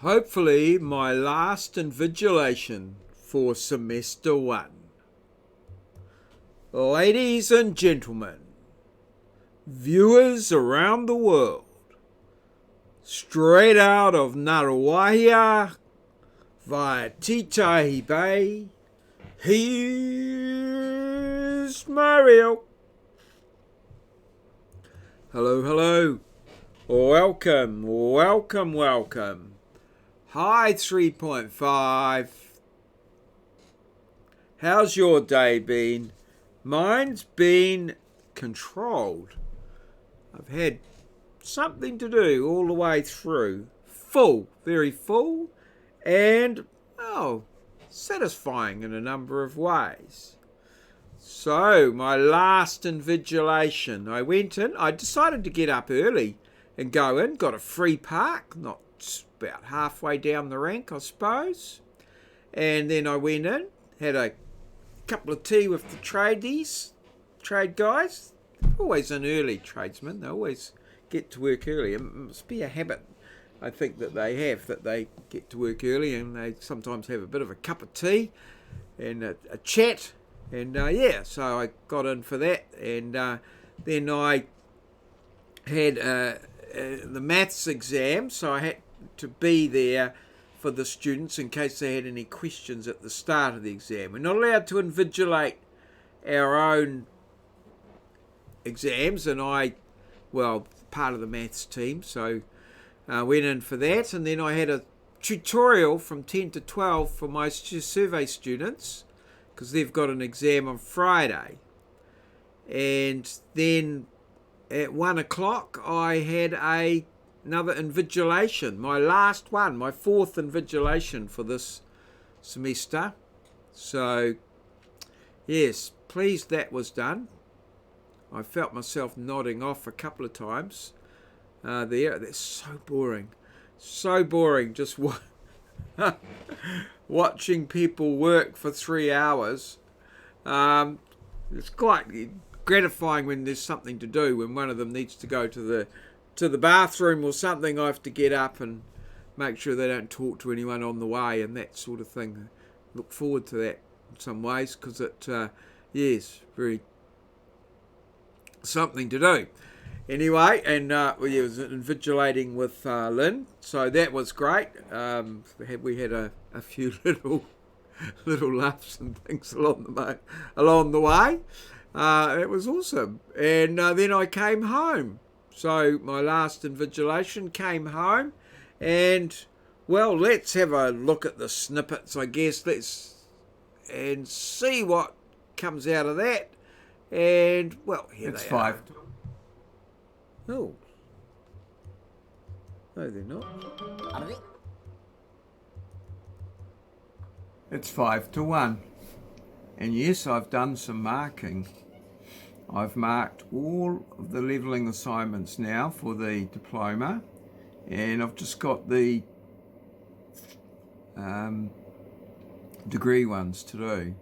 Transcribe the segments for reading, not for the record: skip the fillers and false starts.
hopefully my last invigilation for semester 1. Ladies and gentlemen, viewers around the world, straight out of Ngaruahia via Titahi Bay, here's maurieos. Hello, hello. Welcome. Hi 3.5. How's your day been? Mine's been controlled. I've had something to do all the way through. Full, very full, and, satisfying in a number of ways. So, my last invigilation, I went in, I decided to get up early and go in, got a free park, not about halfway down the rank, I suppose. And then I went in, had a couple of tea with the trade guys. Always an early tradesman, they always get to work early. It must be a habit, I think, that they have, that they get to work early and they sometimes have a bit of a cup of tea and a chat. And so I got in for that, and then I had the maths exam, so I had to be there for the students in case they had any questions at the start of the exam. We're not allowed to invigilate our own exams, and part of the maths team, so went in for that. And then I had a tutorial from 10 to 12 for my survey students, because they've got an exam on Friday. And then at 1 o'clock I had another invigilation, my last one, my fourth invigilation for this semester. So yes, pleased that was done. I felt myself nodding off a couple of times there. That's so boring, just watching people work for 3 hours. It's quite gratifying when there's something to do. When one of them needs to go to the bathroom or something, I have to get up and make sure they don't talk to anyone on the way and that sort of thing. Look forward to that in some ways, because it very something to do. Anyway, and we was invigilating with Lynn, so that was great. We had a few little laughs and things along the way. It was awesome. And then I came home. So my last invigilation, came home, and let's have a look at the snippets, I guess. And see what comes out of that. And here it's they 5. are. Oh. No, they're not. It's 5 to 1. And yes, I've done some marking. I've marked all of the levelling assignments now for the diploma, and I've just got the degree ones to do.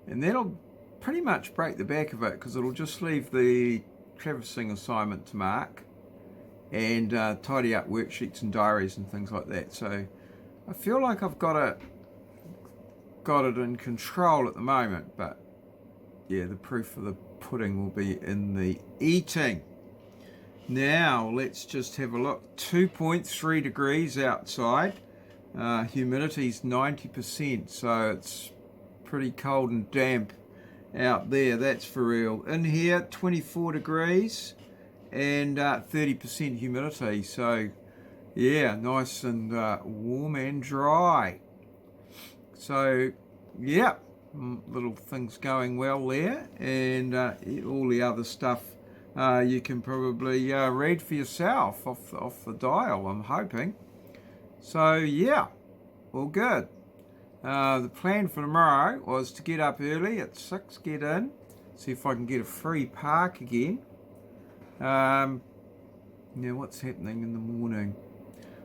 And that'll pretty much break the back of it, because it'll just leave the traversing assignment to mark and tidy up worksheets and diaries and things like that. So I feel like I've got it in control at the moment, but yeah, the proof of the pudding will be in the eating. Now let's just have a look. 2.3 degrees outside, humidity's 90%, so it's pretty cold and damp out there, that's for real. In here, 24 degrees and 30% humidity, so yeah, nice and warm and dry. So yeah, little things going well there, and all the other stuff you can probably read for yourself off the dial, I'm hoping. So yeah, all good. The plan for tomorrow was to get up early at 6, get in, see if I can get a free park again. Now what's happening in the morning?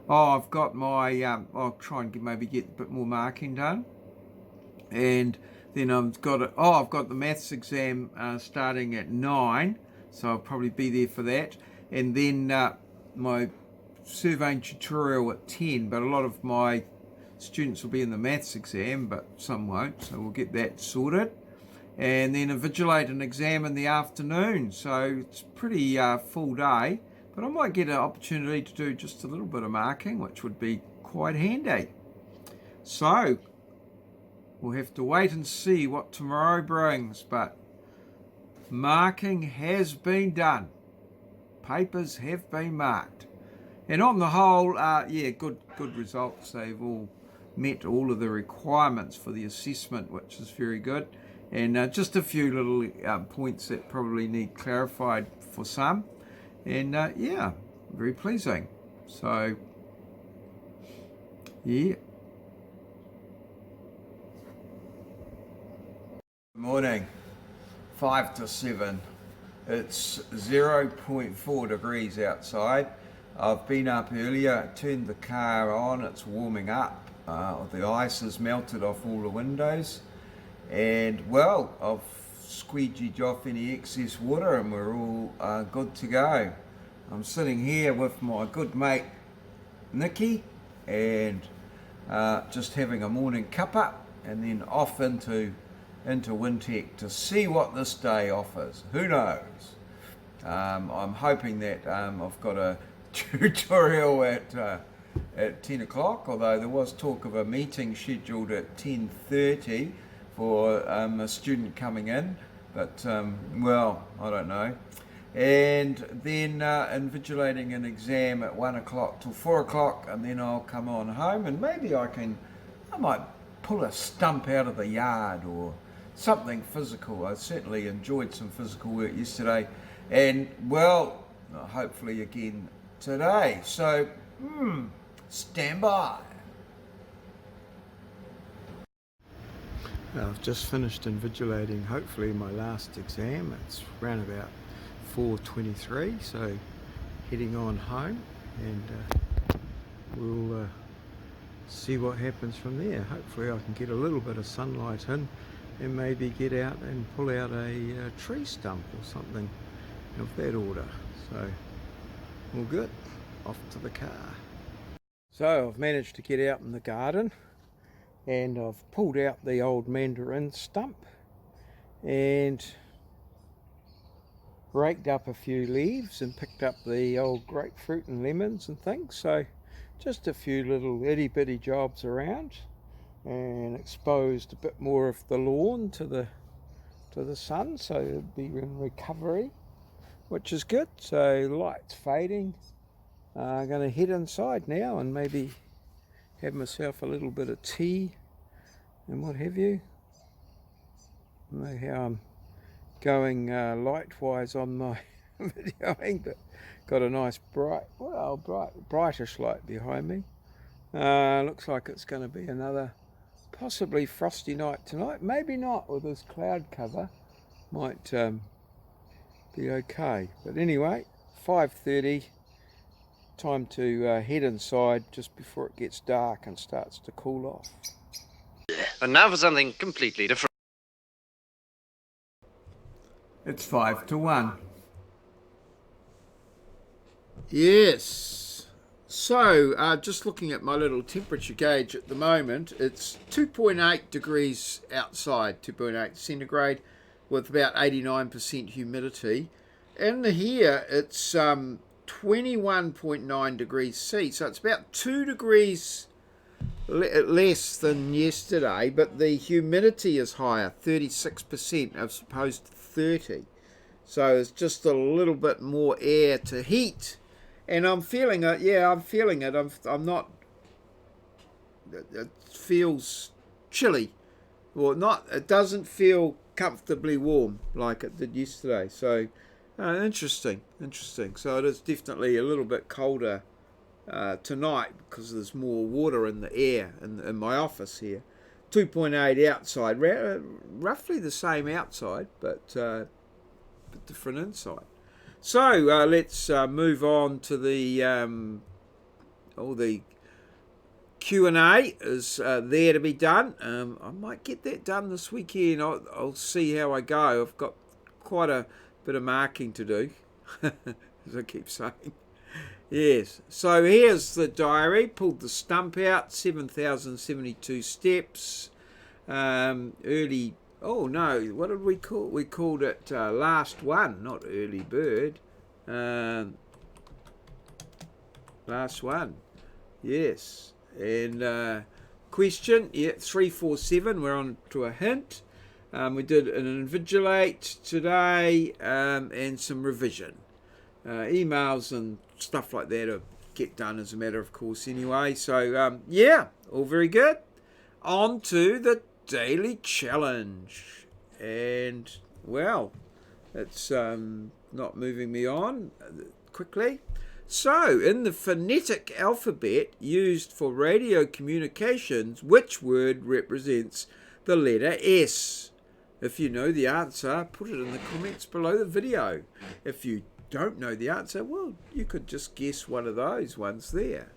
I've got my, I'll try and maybe get a bit more marking done. And then I've got the maths exam starting at 9, so I'll probably be there for that. And then my surveying tutorial at 10, but a lot of my students will be in the maths exam, but some won't, so we'll get that sorted. And then invigilate an exam in the afternoon, so it's pretty full day, but I might get an opportunity to do just a little bit of marking, which would be quite handy. So we'll have to wait and see what tomorrow brings, but marking has been done. Papers have been marked. And on the whole, yeah, good results. They've all met all of the requirements for the assessment, which is very good. And just a few little points that probably need clarified for some. And yeah, very pleasing. So, yeah. Morning, 5 to 7. It's 0.4 degrees outside. I've been up earlier, turned the car on, it's warming up. The ice has melted off all the windows. And well, I've squeegeed off any excess water and we're all good to go. I'm sitting here with my good mate Nikki and just having a morning cuppa and then off into Wintec to see what this day offers. Who knows? I'm hoping that I've got a tutorial at 10 o'clock, although there was talk of a meeting scheduled at 10:30 for a student coming in, but well, I don't know. And then invigilating an exam at 1 o'clock till 4 o'clock, and then I'll come on home and maybe I might pull a stump out of the yard or something physical. I certainly enjoyed some physical work yesterday, and well, hopefully again today. So, stand by. I've just finished invigilating, hopefully my last exam. It's around about 4:23, so heading on home, and we'll see what happens from there. Hopefully I can get a little bit of sunlight in and maybe get out and pull out a tree stump or something of that order. So all good, off to the car. So I've managed to get out in the garden and I've pulled out the old mandarin stump and raked up a few leaves and picked up the old grapefruit and lemons and things. So just a few little itty bitty jobs around, and exposed a bit more of the lawn to the sun, so it'll be in recovery, which is good. So light's fading. I'm going to head inside now and maybe have myself a little bit of tea and what have you. I don't know how I'm going light-wise on my videoing, but got a nice brightish light behind me. Looks like it's going to be another possibly frosty night tonight. Maybe not, with this cloud cover. Might be okay. But anyway, 5:30. Time to head inside just before it gets dark and starts to cool off. And now for something completely different. It's 5 to 1. Yes. So, just looking at my little temperature gauge at the moment, it's 2.8 degrees outside, 2.8 centigrade, with about 89% humidity. In here, it's 21.9 degrees C, so it's about 2 degrees less than yesterday, but the humidity is higher, 36% as opposed to 30. So it's just a little bit more air to heat. And I'm feeling it, yeah, I'm feeling it. I'm not, it feels chilly. Well, not, it doesn't feel comfortably warm like it did yesterday. So, interesting. So it is definitely a little bit colder tonight because there's more water in the air in my office here. 2.8 outside, roughly the same outside, but different inside. So let's move on to the Q&A is there to be done. I might get that done this weekend. I'll see how I go. I've got quite a bit of marking to do, as I keep saying. Yes. So here's the diary. Pulled the stump out. 7,072 steps. Early. Oh no! What did we call? We called it last one, not early bird. Last one. Yes. And question. Yeah, 347. We're on to a hint. We did an invigilate today and some revision. Emails and stuff like that to get done as a matter of course anyway. So, yeah, all very good. On to the daily challenge. And, well, it's not moving me on quickly. So, in the phonetic alphabet used for radio communications, which word represents the letter S? If you know the answer, put it in the comments below the video. If you don't know the answer, well, you could just guess one of those ones there.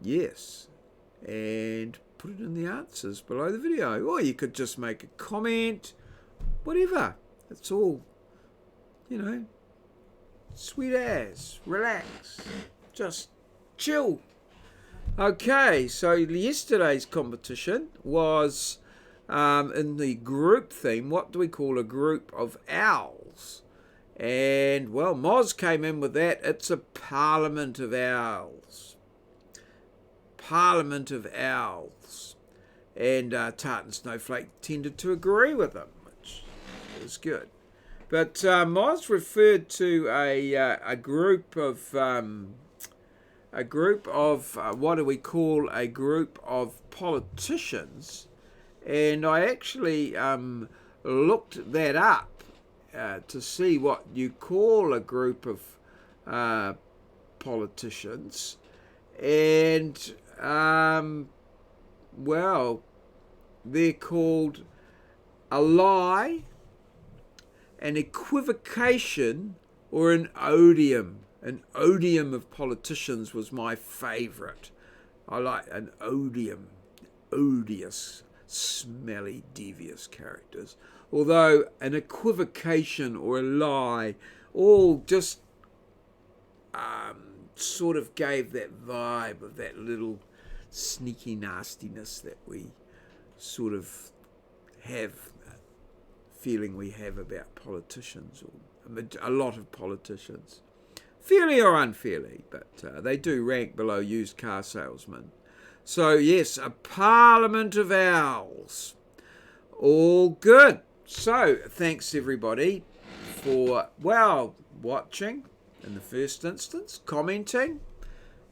Yes. And put it in the answers below the video. Or you could just make a comment. Whatever. It's all, you know, sweet as. Relax. Just chill. Okay, so yesterday's competition was in the group theme. What do we call a group of owls? And, well, Moz came in with that. It's a parliament of owls. Parliament of owls. And Tart and Snowflake tended to agree with him, which is good. But Moz referred to a group of what do we call a group of politicians, and I actually looked that up to see what you call a group of politicians, and well, they're called a lie, an equivocation, or an odium. An odium of politicians was my favourite. I like an odium. Odious, smelly, devious characters. Although an equivocation or a lie all just sort of gave that vibe of that little sneaky nastiness that we sort of have, feeling we have about politicians, or a lot of politicians. Fairly or unfairly, but they do rank below used car salesmen. So yes, a parliament of owls. All good. So thanks everybody for, well, watching in the first instance, commenting.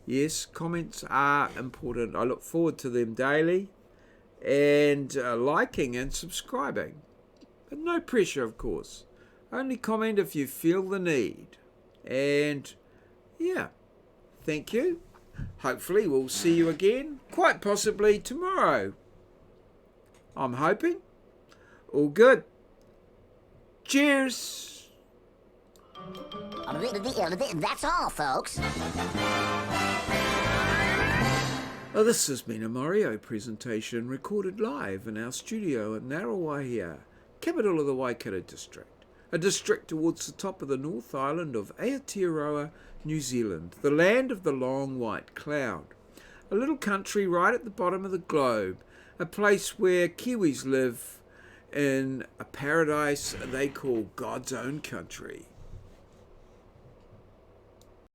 Yes, comments are important. I look forward to them daily. And liking and subscribing. But no pressure, of course. Only comment if you feel the need. And yeah, thank you. Hopefully we'll see you again, quite possibly tomorrow. I'm hoping. All good. Cheers. That's all, folks. Well, this has been a Maurieo presentation recorded live in our studio in Narrawahia, capital of the Waikato district. A district towards the top of the North Island of Aotearoa, New Zealand, the land of the long white cloud. A little country right at the bottom of the globe, a place where Kiwis live in a paradise they call God's own country.